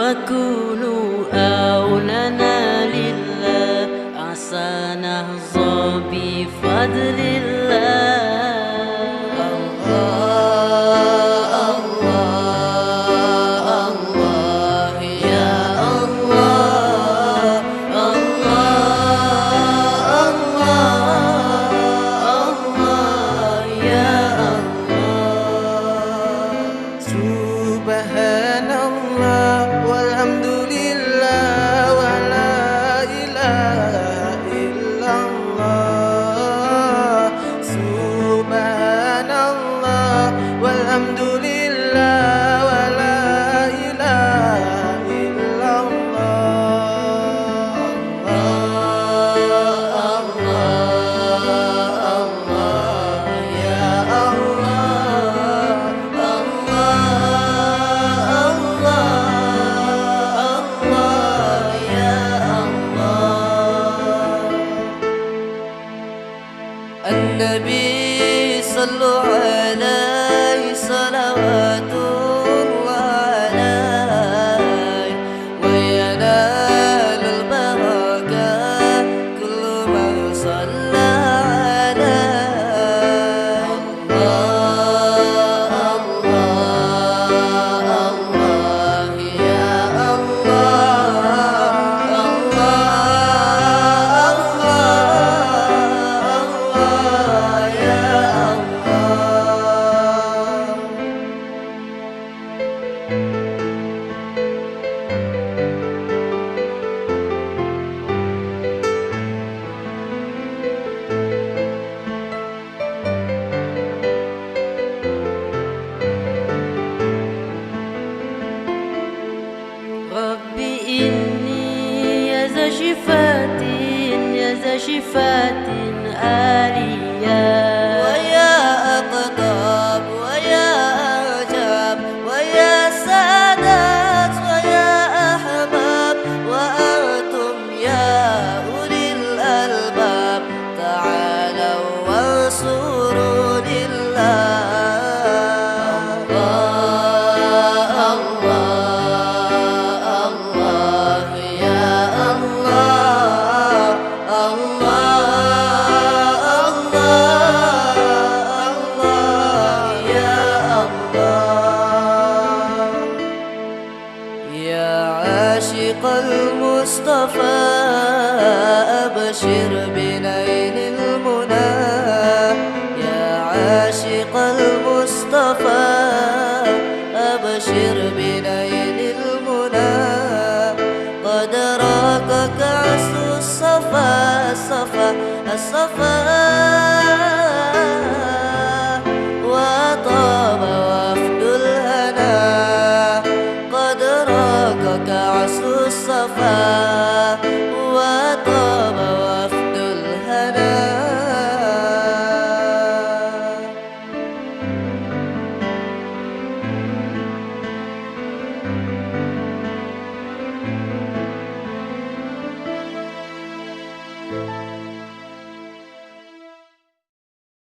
وكونوا أولنا لله عسى نهضى بفضل الله. Subhanallah walhamdulillah wa la ilaha illallah. Subhanallah walhamdulillah wa la ilaha illallah. النبي صلوا عليه صلوات الله عليه وينال البركة كل من صلى عليه. الله الله الله يا الله ربي إني يا ذا شفاة يا ذا شفاة آلية ويا أقطاب ويا أعجاب ويا سادات ويا أحباب وأنتم يا أولي الألباب تعالوا وانصروا لله. عاشق المصطفى أبشر بنيل المنى. يا عاشق المصطفى أبشر بنيل المنى. قد راك كأس الصفا الصفا الصفا وطاب وفد الهنا. قد راك كأس الصفا